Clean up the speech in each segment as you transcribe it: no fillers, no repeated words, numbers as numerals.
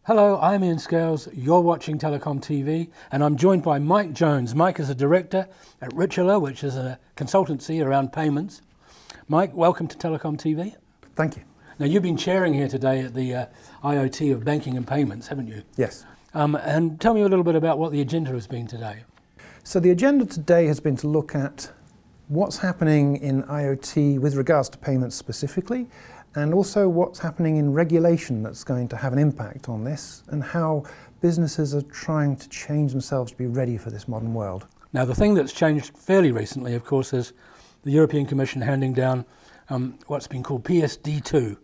Hello, I'm Ian Scales, you're watching TelecomTV, and I'm joined by Mike Jones. Mike is a director at Rituala, which is a consultancy around payments. Mike, welcome to TelecomTV. Thank you. Now, you've been chairing here today at the IoT of Banking and Payments, haven't you? Yes. And tell me a little bit about what the agenda has been today. So the agenda today has been to look at what's happening in IoT with regards to payments specifically, and also what's happening in regulation that's going to have an impact on this, and how businesses are trying to change themselves to be ready for this modern world. Now, the thing that's changed fairly recently, of course, is the European Commission handing down what's been called PSD2,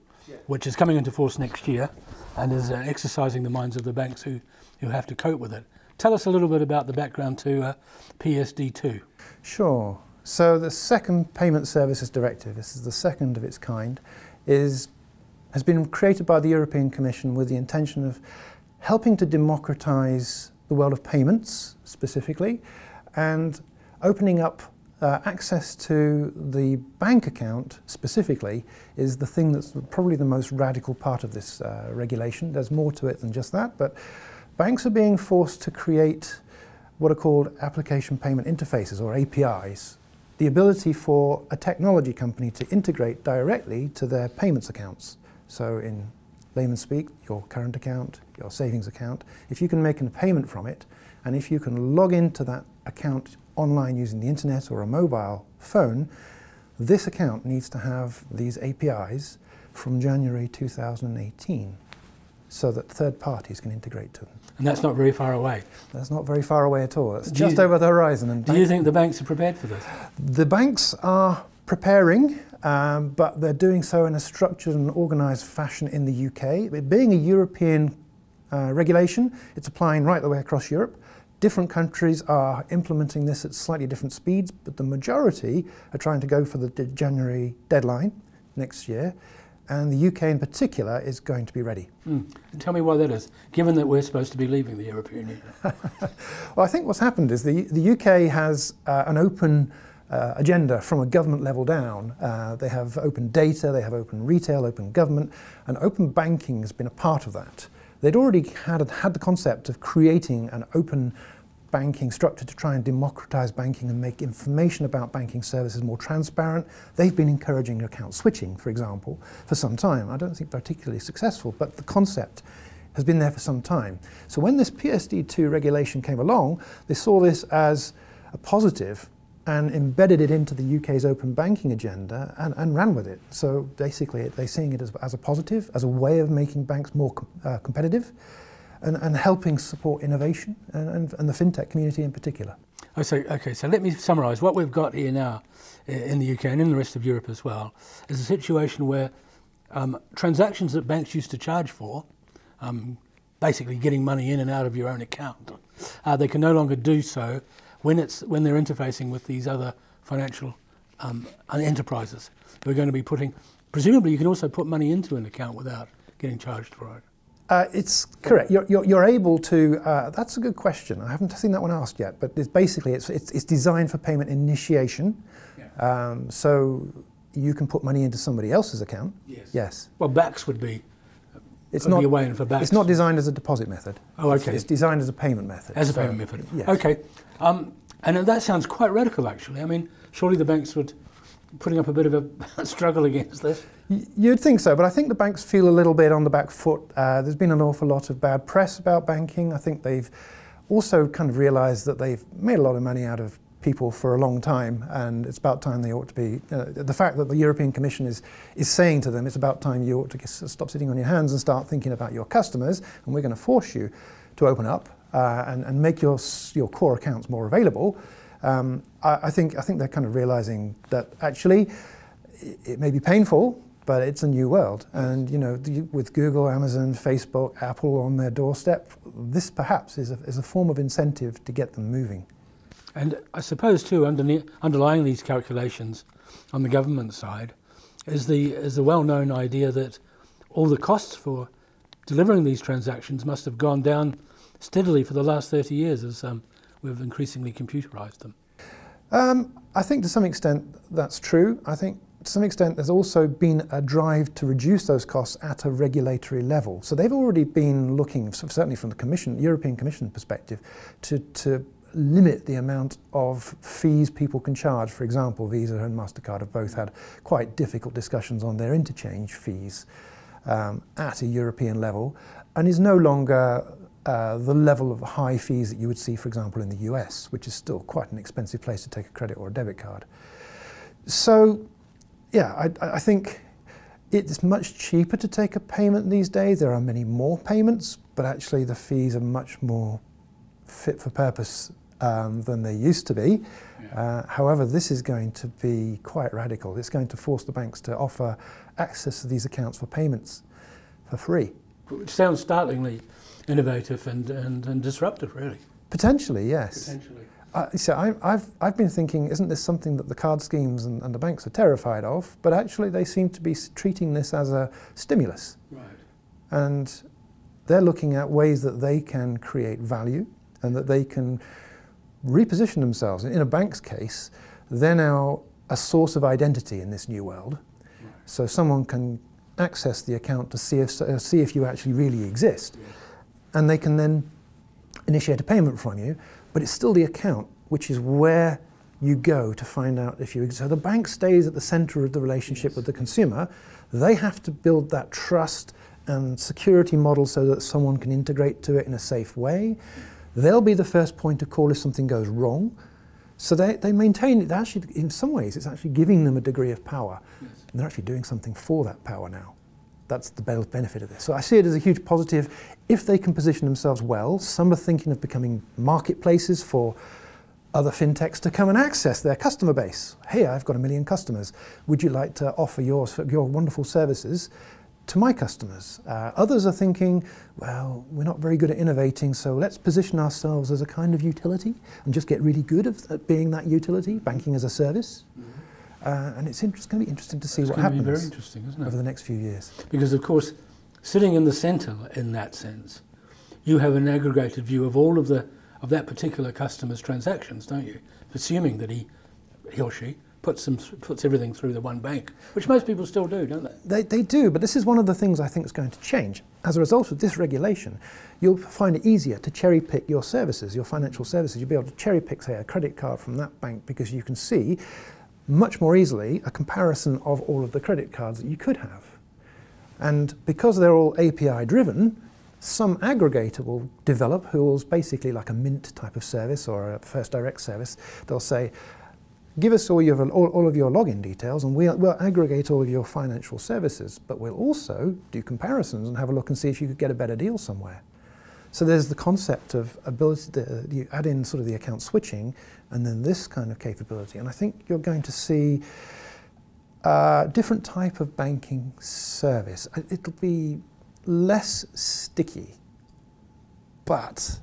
which is coming into force next year and is exercising the minds of the banks who have to cope with it. Tell us a little bit about the background to PSD2. Sure. So the second Payment Services Directive, this is the second of its kind, has been created by the European Commission with the intention of helping to democratize the world of payments specifically, and opening up access to the bank account specifically is the thing that's probably the most radical part of this regulation. There's more to it than just that, but banks are being forced to create what are called application payment interfaces, or APIs. The ability for a technology company to integrate directly to their payments accounts. So in layman's speak, your current account, your savings account, if you can make a payment from it, and if you can log into that account online using the internet or a mobile phone, this account needs to have these APIs from January 2018, so that third parties can integrate to them. And that's not very far away. That's not very far away at all. It's just over the horizon. And do you think the banks are prepared for this? The banks are preparing, but they're doing so in a structured and organised fashion in the UK. It being a European regulation, it's applying right the way across Europe. Different countries are implementing this at slightly different speeds, but the majority are trying to go for the January deadline next year. And the UK in particular is going to be ready. Tell me why that is, given that we're supposed to be leaving the European Union. Well, I think what's happened is the UK has an open agenda from a government level down. They have open data, they have open retail, open government, and open banking has been a part of that. They'd already had the concept of creating an open banking structure to try and democratize banking and make information about banking services more transparent. They've been encouraging account switching, for example, for some time. I don't think particularly successful, but the concept has been there for some time. So when this PSD2 regulation came along, they saw this as a positive and embedded it into the UK's open banking agenda and ran with it. So basically they're seeing it as a positive, as a way of making banks more competitive, and helping support innovation and the fintech community in particular. Okay, so let me summarise. What we've got here now in the UK and in the rest of Europe as well is a situation where transactions that banks used to charge for, basically getting money in and out of your own account, they can no longer do so when they're interfacing with these other financial enterprises who are going to be putting, presumably you can also put money into an account without getting charged for it. It's correct. You're able to. That's a good question. I haven't seen that one asked yet, but it's designed for payment initiation. Yeah. So you can put money into somebody else's account. Yes. Yes. Well, BACS would be. It's not a way in for BACS. It's not designed as a deposit method. Oh, okay. It's designed as a payment method. As a payment method. Yes. Okay. And that sounds quite radical, actually. I mean, surely the banks would putting up a bit of a struggle against this. You'd think so, but I think the banks feel a little bit on the back foot. There's been an awful lot of bad press about banking. I think they've also kind of realised that they've made a lot of money out of people for a long time, and it's about time they ought to be. The fact that the European Commission is saying to them, it's about time you ought to stop sitting on your hands and start thinking about your customers, and we're going to force you to open up and make your core accounts more available. I think they're kind of realising that actually it may be painful, but it's a new world. And you know, with Google, Amazon, Facebook, Apple on their doorstep, this perhaps is a form of incentive to get them moving. And I suppose too, underlying these calculations on the government side is the well-known idea that all the costs for delivering these transactions must have gone down steadily for the last 30 years as we've increasingly computerized them. I think to some extent that's true. I think to some extent, there's also been a drive to reduce those costs at a regulatory level. So they've already been looking, certainly from the Commission, European Commission perspective, to limit the amount of fees people can charge. For example, Visa and MasterCard have both had quite difficult discussions on their interchange fees at a European level, and is no longer the level of high fees that you would see, for example, in the US, which is still quite an expensive place to take a credit or a debit card. So, yeah, I think it's much cheaper to take a payment these days. There are many more payments, but actually the fees are much more fit for purpose than they used to be. Yeah. However, this is going to be quite radical. It's going to force the banks to offer access to these accounts for payments for free. Which sounds startlingly innovative and disruptive, really. Potentially, yes. Potentially. So I've been thinking, isn't this something that the card schemes and the banks are terrified of? But actually they seem to be treating this as a stimulus. Right. And they're looking at ways that they can create value and that they can reposition themselves. In a bank's case, they're now a source of identity in this new world. Right. So someone can access the account to see if you actually really exist. Yes. And they can then initiate a payment from you, but it's still the account, which is where you go to find out if you exist. So the bank stays at the center of the relationship. Yes. With the consumer. They have to build that trust and security model so that someone can integrate to it in a safe way. They'll be the first point of call if something goes wrong. So they maintain it. Actually, in some ways, it's actually giving them a degree of power. Yes. And they're actually doing something for that power now. That's the benefit of this. So I see it as a huge positive if they can position themselves well. Some are thinking of becoming marketplaces for other fintechs to come and access their customer base. Hey, I've got 1 million customers. Would you like to offer your wonderful services to my customers? Others are thinking, well, we're not very good at innovating, so let's position ourselves as a kind of utility and just get really good at being that utility, banking as a service. Mm-hmm. And it's going to be interesting to see what happens. Very interesting, isn't it? Over the next few years. Because, of course, sitting in the centre in that sense, you have an aggregated view of all of that particular customer's transactions, don't you? Assuming that he or she puts everything through the one bank, which most people still do, don't they? They do, but this is one of the things I think is going to change. As a result of this regulation, you'll find it easier to cherry pick your services, your financial services. You'll be able to cherry pick, say, a credit card from that bank because you can see much more easily a comparison of all of the credit cards that you could have. And because they're all API driven, some aggregator will develop who is basically like a Mint type of service or a First Direct service. They'll say, give us all of your login details and we'll aggregate all of your financial services, but we'll also do comparisons and have a look and see if you could get a better deal somewhere. So there's the concept of ability to, you add in sort of the account switching and then this kind of capability. And I think you're going to see a different type of banking service. It'll be less sticky, but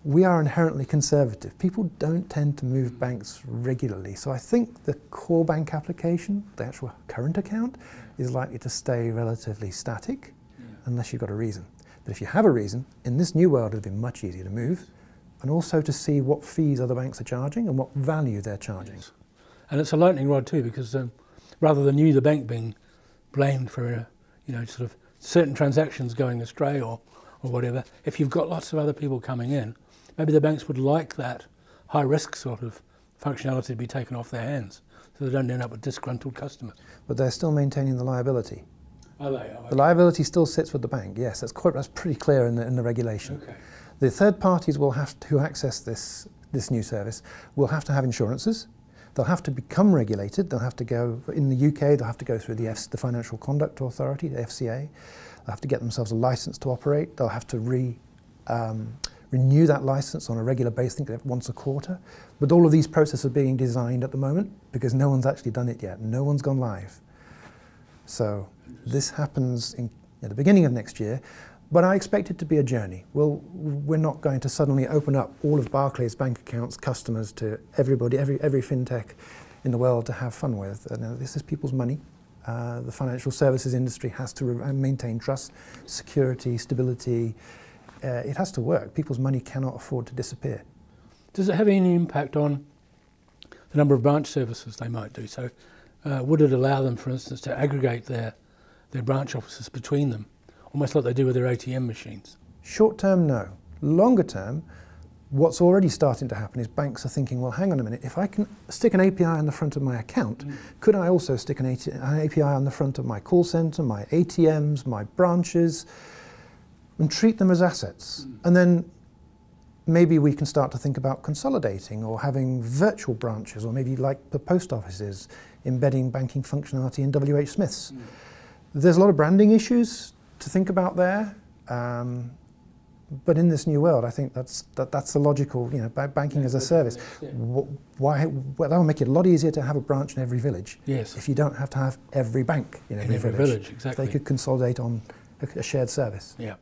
we are inherently conservative. People don't tend to move banks regularly. So I think the core bank application, the actual current account, is likely to stay relatively static unless you've got a reason. But if you have a reason, in this new world, it'll be much easier to move and also to see what fees other banks are charging and what value they're charging. Yes. And it's a lightning rod too, because rather than you, the bank, being blamed for, sort of certain transactions going astray or whatever, if you've got lots of other people coming in, maybe the banks would like that high-risk sort of functionality to be taken off their hands so they don't end up with disgruntled customers. But they're still maintaining the liability. Are they? The liability still sits with the bank, yes. That's pretty clear in the regulation. Okay. The third parties will have to access this new service will have to have insurances. They'll have to become regulated. They'll have to go, in the UK, they'll have to go through the Financial Conduct Authority, the FCA. They'll have to get themselves a license to operate. They'll have to renew that license on a regular basis, I think once a quarter. But all of these processes are being designed at the moment because no one's actually done it yet. No one's gone live. So this happens at the beginning of next year, but I expect it to be a journey. We're not going to suddenly open up all of Barclays bank accounts, customers to everybody, every fintech in the world to have fun with. This is people's money. The financial services industry has to maintain trust, security, stability. It has to work. People's money cannot afford to disappear. Does it have any impact on the number of branch services they might do? So would it allow them, for instance, to aggregate their branch offices between them, almost like they do with their ATM machines? Short term, no. Longer term, what's already starting to happen is banks are thinking, well, hang on a minute, if I can stick an API on the front of my account, could I also stick an API on the front of my call centre, my ATMs, my branches, and treat them as assets? And then maybe we can start to think about consolidating or having virtual branches, or maybe like the post offices, embedding banking functionality in WH Smiths. There's a lot of branding issues to think about there. But in this new world, I think that's the logical, banking as a service. Why? Well, that will make it a lot easier to have a branch in every village. Yes. If you don't have to have every bank in every village. Exactly. They could consolidate on a shared service. Yeah,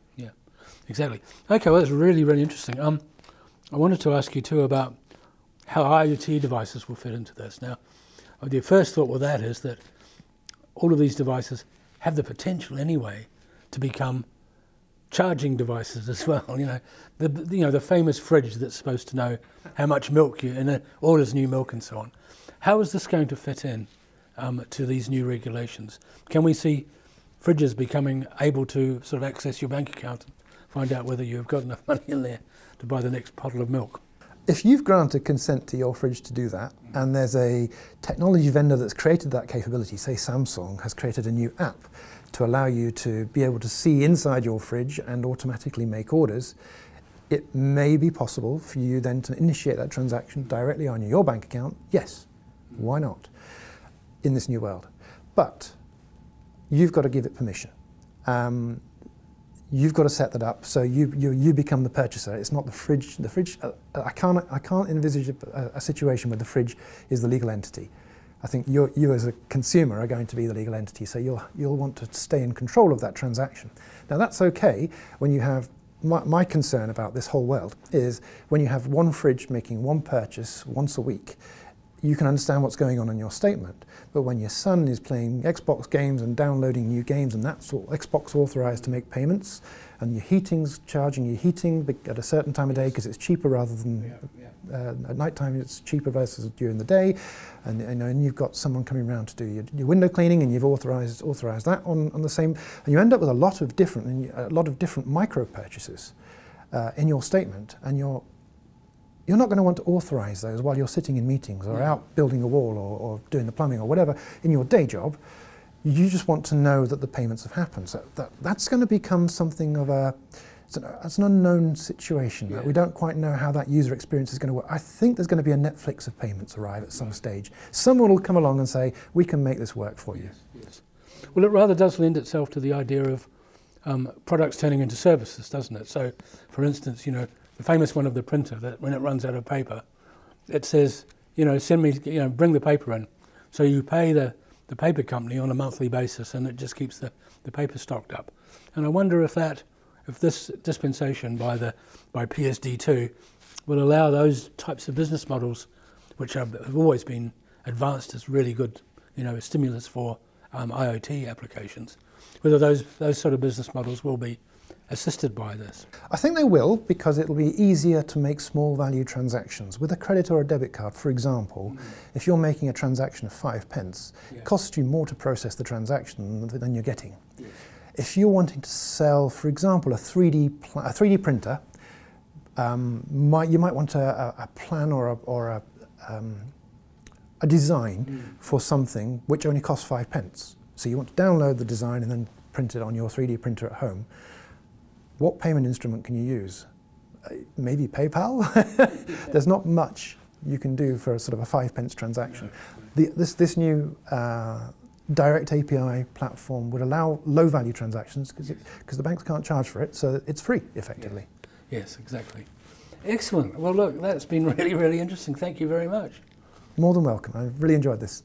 exactly. Okay, well, that's really, really interesting. I wanted to ask you too about how IoT devices will fit into this. Now, the first thought with that is that all of these devices have the potential anyway to become charging devices as well. The famous fridge that's supposed to know how much milk you and orders new milk and so on. How is this going to fit in to these new regulations? Can we see fridges becoming able to sort of access your bank account and find out whether you've got enough money in there to buy the next bottle of milk? If you've granted consent to your fridge to do that, and there's a technology vendor that's created that capability, say Samsung has created a new app to allow you to be able to see inside your fridge and automatically make orders, it may be possible for you then to initiate that transaction directly on your bank account. Yes, why not, in this new world? But you've got to give it permission. You've got to set that up so you become the purchaser. It's not the fridge. The fridge. I can't envisage a situation where the fridge is the legal entity. I think you as a consumer are going to be the legal entity, so you'll want to stay in control of that transaction. Now that's okay when you have. My concern about this whole world is when you have one fridge making one purchase once a week, you can understand what's going on in your statement. But when your son is playing Xbox games and downloading new games, and that's all Xbox authorized to make payments, and your heating's charging your heating at a certain time of day because it's cheaper rather than at night time it's cheaper versus during the day, and you've got someone coming around to do your window cleaning, and you've authorized that on the same, and you end up with a lot of different micro purchases in your statement, and you're not going to want to authorize those while you're sitting in meetings or out building a wall or doing the plumbing or whatever in your day job. You just want to know that the payments have happened. So that's going to become something of it's an unknown situation. That we don't quite know how that user experience is going to work. I think there's going to be a Netflix of payments arrive at some stage. Someone will come along and say, we can make this work for you. Yes. Well, it rather does lend itself to the idea of products turning into services, doesn't it? So, for instance, the famous one of the printer, that when it runs out of paper, it says, send me, bring the paper in. So you pay the paper company on a monthly basis, and it just keeps the paper stocked up. And I wonder if this dispensation by PSD2 will allow those types of business models, which have always been advanced as really good, stimulus for IoT applications, whether those sort of business models will be assisted by this. I think they will, because it'll be easier to make small value transactions. With a credit or a debit card, for example, if you're making a transaction of 5 pence, it costs you more to process the transaction than you're getting. Yes. If you're wanting to sell, for example, a 3D printer, you might want a plan or a design for something which only costs 5 pence. So you want to download the design and then print it on your 3D printer at home. What payment instrument can you use? Maybe PayPal? There's not much you can do for a sort of a 5 pence transaction. This new direct API platform would allow low value transactions because the banks can't charge for it, so it's free effectively. Yes, exactly. Excellent. Well, look, that's been really, really interesting. Thank you very much. More than welcome. I've really enjoyed this.